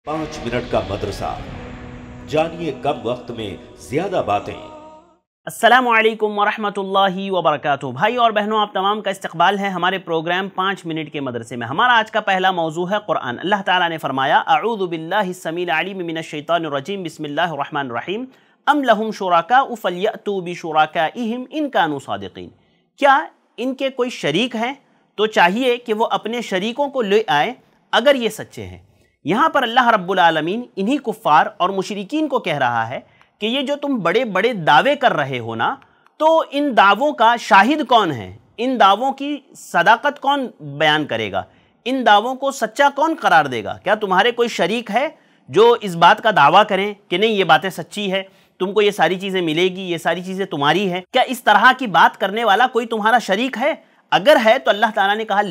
5 minute का मदरसा, जानिए कम वक्त में ज्यादा बातें। अस्सलामु अलैकुम वरहमतुल्लाहि वबरकातुहू। भाई और बहनों, आप तमाम का इस्तकबाल है हमारे प्रोग्राम 5 मिनट के मदरसे में। हमारा आज का पहला मौजू है कुरान। अल्लाह ताला ने फरमाया, अऊज़ु बिल्लाहि स्समील अलीम मिनश शैतानिर रजीम, बिस्मिल्लाहिर रहमानिर रहीम, अम लहुम शुरकाउ फलयअतू बिशुरकाइहिम इन कानू सादिकीन। क्या इनके कोई शरीक हैं तो चाहिए कि वो अपने शरीकों को ले आए अगर ये सच्चे हैं। यहाँ पर अल्लाह रब्बुल आलमीन इन्हीं कुफ़ार और मुशरिकीन को कह रहा है कि ये जो तुम बड़े बड़े दावे कर रहे हो ना, तो इन दावों का शाहिद कौन है, इन दावों की सदाकत कौन बयान करेगा, इन दावों को सच्चा कौन करार देगा। क्या तुम्हारे कोई शरीक है जो इस बात का दावा करें कि नहीं ये बातें सच्ची है, तुमको ये सारी चीज़ें मिलेगी, ये सारी चीज़ें तुम्हारी हैं। क्या इस तरह की बात करने वाला कोई तुम्हारा शरीक है? अगर है तो अल्लाह ताला ने कहा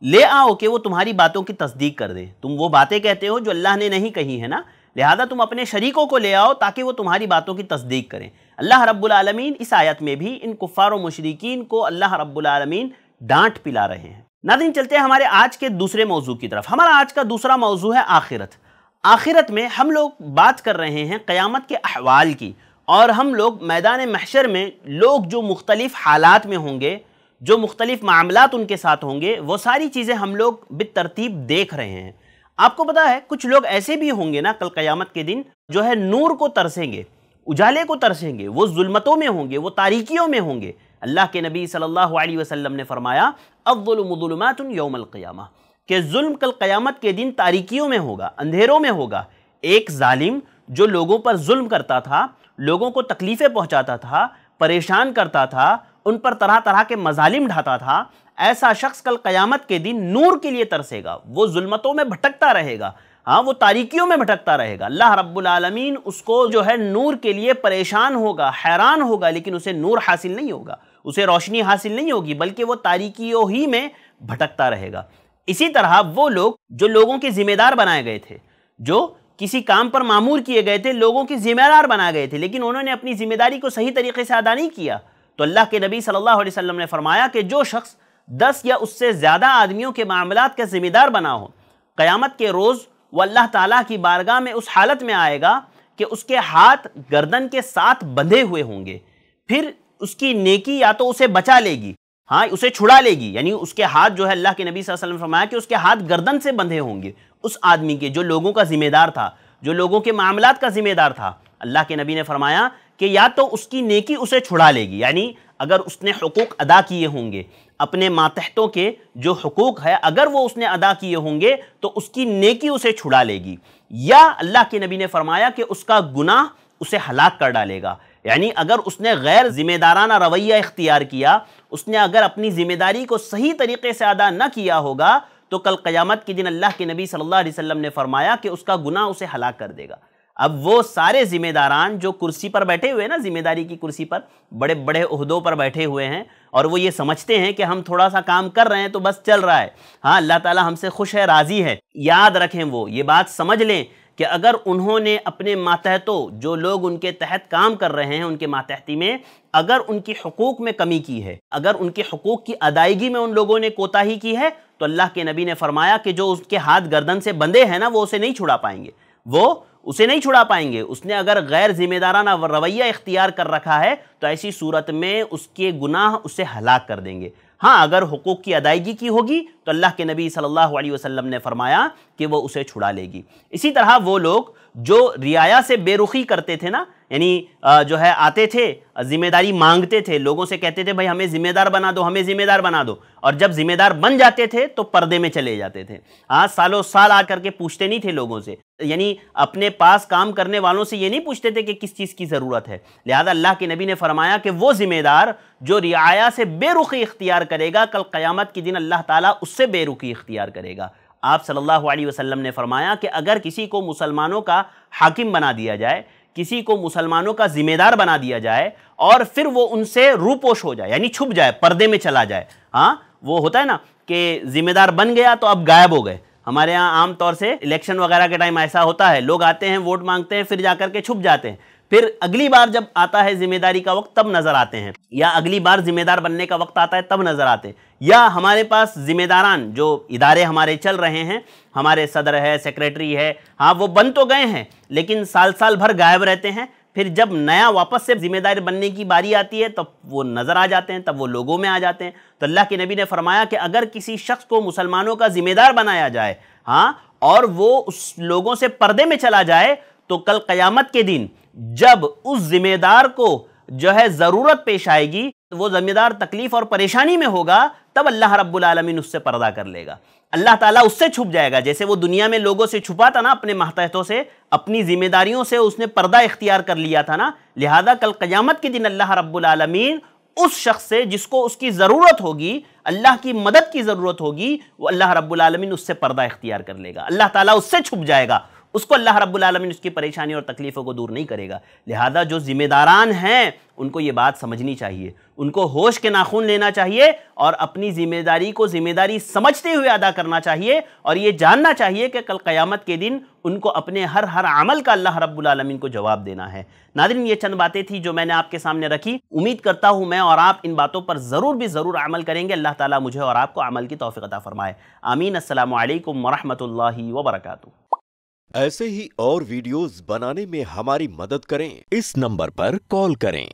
ले आओ कि वो तुम्हारी बातों की तस्दीक कर दे। तुम वो बातें कहते हो जो अल्लाह ने नहीं कही है ना, लिहाजा तुम अपने शरीकों को ले आओ ताकि वो तुम्हारी बातों की तस्दीक करें। अल्लाह रब्बुल आलमीन इस आयत में भी इन कुफ़ार और मुशरिकीन को अल्लाह रब्बुल आलमीन डांट पिला रहे हैं। नाज़रीन, चलते हैं हमारे आज के दूसरे मौजू की तरफ। हमारा आज का दूसरा मौजू है आखिरत। आखिरत में हम लोग बात कर रहे हैं क़यामत के अहवाल की, और हम लोग मैदान महशर में लोग जो मुख्तलिफ हालात में होंगे, जो मुख्तलिफ मामलात उनके साथ होंगे, वो सारी चीज़ें हम लोग बितरतीब देख रहे हैं। आपको पता है कुछ लोग ऐसे भी होंगे ना कल क़यामत के दिन, जो है नूर को तरसेंगे, उजाले को तरसेंगे, वो जुल्मतों में होंगे, वो तारीकियों में होंगे। अल्लाह के नबी सल्लल्लाहु अलैहि वसल्लम ने फरमाया, अज़्ज़ुल्मु ज़ुलुमातुन यौमल क़ियामा, कि जुल्म कल क़यामत के दिन तारीकियों में होगा, अंधेरों में होगा। एक जालिम जो लोगों पर जुल्म करता था, लोगों को तकलीफ़ें पहुँचाता था, परेशान करता था, उन पर तरह तरह के मजालिम ढाता था, ऐसा शख्स कल क़यामत के दिन नूर के लिए तरसेगा। वो जुल्मतों में भटकता रहेगा, हाँ, वो तारीकियों में भटकता रहेगा। अल्लाह रब्बुल आलमीन उसको जो है नूर के लिए परेशान होगा, हैरान होगा, लेकिन उसे नूर हासिल नहीं होगा, उसे रोशनी हासिल नहीं होगी, बल्कि वो तारीकियों ही में भटकता रहेगा। इसी तरह वो लोग जो लोगों के ज़िम्मेदार बनाए गए थे, जो किसी काम पर मामूर किए गए थे, लोगों के ज़िम्मेदार बनाए गए थे, लेकिन उन्होंने अपनी ज़िम्मेदारी को सही तरीके से अदा नहीं किया, तो अल्लाह के नबी सल्लल्लाहु अलैहि वसल्लम ने फरमाया कि जो शख्स 10 या उससे ज़्यादा आदमियों के मामलात का ज़िम्मेदार बना हो, क़यामत के रोज़ वो अल्लाह ताला की बारगाह में उस हालत में आएगा कि उसके हाथ गर्दन के साथ बंधे हुए होंगे। फिर उसकी नेकी या तो उसे बचा लेगी, हाँ, उसे छुड़ा लेगी, यानी उसके हाथ जो है, अल्लाह के नबी सल्लल्लाहु अलैहि वसल्लम ने फरमाया कि उसके हाथ गर्दन से बंधे होंगे उस आदमी के जो लोगों का ज़िम्मेदार था, जो लोगों के मामलात का ज़िम्मेदार था। अल्लाह के नबी ने फरमाया कि या तो उसकी नेकी उसे छुड़ा लेगी, यानी अगर उसने हुकूक अदा किए होंगे, अपने मातहतों के जो हुकूक है अगर वो उसने अदा किए होंगे तो उसकी नेकी उसे छुड़ा लेगी, या अल्लाह के नबी ने फरमाया कि उसका गुनाह उसे हलाक कर डालेगा। यानी अगर उसने गैर जिम्मेदाराना रवैया इख्तियार किया, उसने अगर अपनी ज़िम्मेदारी को सही तरीके से अदा न किया होगा, तो कल क़यामत के दिन अल्लाह के नबी सल्लल्लाहु अलैहि वसल्लम ने फरमाया कि उसका गुनाह उसे हलाक कर देगा। अब वो सारे ज़िम्मेदारान जो कुर्सी पर बैठे हुए हैं ना, ज़िम्मेदारी की कुर्सी पर बड़े बड़े ओहदों पर बैठे हुए हैं, और वो ये समझते हैं कि हम थोड़ा सा काम कर रहे हैं तो बस चल रहा है, हाँ, अल्लाह ताला हमसे खुश है, राज़ी है। याद रखें, वो ये बात समझ लें कि अगर उन्होंने अपने मातहतों, जो लोग उनके तहत काम कर रहे हैं, उनके मातहती में अगर उनकी हुकूक में कमी की है, अगर उनके हुकूक की अदायगी में उन लोगों ने कोताही की है, तो अल्लाह के नबी ने फरमाया कि जो उसके हाथ गर्दन से बंधे हैं ना, वो उसे नहीं छुड़ा पाएंगे, वो उसे नहीं छुड़ा पाएंगे। उसने अगर गैर जिम्मेदाराना रवैया इख्तियार कर रखा है तो ऐसी सूरत में उसके गुनाह उसे हलाक कर देंगे। हाँ, अगर हुकूक की अदायगी की होगी तो अल्लाह के नबी सल्लल्लाहु अलैहि वसल्लम ने फरमाया कि वो उसे छुड़ा लेगी। इसी तरह वो लोग जो रियाया से बेरुखी करते थे ना, यानी जो है आते थे, जिम्मेदारी मांगते थे, लोगों से कहते थे भाई हमें ज़िम्मेदार बना दो, हमें ज़िम्मेदार बना दो, और जब ज़िम्मेदार बन जाते थे तो पर्दे में चले जाते थे। आज सालों साल आ करके पूछते नहीं थे लोगों से, यानी अपने पास काम करने वालों से ये नहीं पूछते थे कि किस चीज़ की ज़रूरत है। लिहाजा अल्लाह के नबी ने फरमाया कि वो ज़िम्मेदार जो रियाया से बेरुखी इख्तियार करेगा, कल क़यामत के दिन अल्लाह ताला उससे बेरुखी इख्तियार करेगा। आप सल्लल्लाहु अलैहि वसल्लम ने फरमाया कि अगर किसी को मुसलमानों का हाकिम बना दिया जाए, किसी को मुसलमानों का ज़िम्मेदार बना दिया जाए, और फिर वो उनसे रूपोश हो जाए, यानी छुप जाए, पर्दे में चला जाए, हाँ, वो होता है ना कि ज़िम्मेदार बन गया तो अब गायब हो गए। हमारे यहाँ आम तौर से इलेक्शन वगैरह के टाइम ऐसा होता है, लोग आते हैं, वोट मांगते हैं, फिर जाकर के छुप जाते हैं। پھر اگلی بار جب آتا ہے ذمہ داری کا وقت تب نظر آتے ہیں، یا اگلی بار ذمہ دار بننے کا وقت آتا ہے تب نظر آتے ہیں، یا ہمارے پاس ذمہ داران جو ادارے ہمارے چل رہے ہیں، ہمارے صدر ہے، سیکریٹری ہے، ہاں وہ بن تو گئے ہیں لیکن سال بھر غائب رہتے ہیں، پھر جب نیا واپس سے ذمہ دار بننے کی باری آتی ہے تب وہ نظر آ جاتے ہیں، تب وہ لوگوں میں آ جاتے ہیں۔ تو اللہ کے نبی نے فرمایا کہ اگر کسی شخص کو مسلمانوں کا ذمہ دار بنایا جائے ہاں اور وہ اس لوگوں سے پردے میں چلا جائے تو کل قیامت کے دن جب اس ذمہ دار کو جو ہے ضرورت پیش آئے گی، وہ ذمہ دار تکلیف اور پریشانی میں ہوگا، تب اللہ رب العالمین اس سے پردہ کر لے گا، اللہ تعالیٰ اس سے چھپ جائے گا۔ جیسے وہ دنیا میں لوگوں سے چھپا تھا نا، اپنے ماتحتوں سے، اپنی ذمہ داریوں سے اس نے پردہ اختیار کر لیا تھا نا، لہذا کل قیامت کے دن اللہ رب العالمین اس شخص سے جس کو اس کی ضرورت ہوگی، اللہ کی مدد کی ضرورت ہوگی، وہ اللہ رب العالمین اس سے پردہ اختیار کر لے گا، اللہ تعالیٰ اس سے چھپ جائے گا، اس کو اللہ رب العالمین اس کی پریشانی اور تکلیفوں کو دور نہیں کرے گا۔ لہذا جو ذمہ داران ہیں ان کو یہ بات سمجھنی چاہیے، ان کو ہوش کے ناخن لینا چاہیے اور اپنی ذمہ داری کو ذمہ داری سمجھتے ہوئے ادا کرنا چاہیے، اور یہ جاننا چاہیے کہ کل قیامت کے دن ان کو اپنے ہر عمل کا اللہ رب العالمین کو جواب دینا ہے۔ ناظرین، یہ چند باتیں تھیں جو میں نے آپ کے سامنے رکھی، امید کرتا ہوں میں اور آپ ان باتوں پر ضرور عمل کریں گے۔ اللہ تعالیٰ مجھے اور آپ کو عمل کی توفیق عطا فرمائے، آمین۔ السلام علیکم ورحمۃ اللہ وبرکاتہ۔ ایسے ہی اور ویڈیوز بنانے میں ہماری مدد کریں، اس نمبر پر کال کریں۔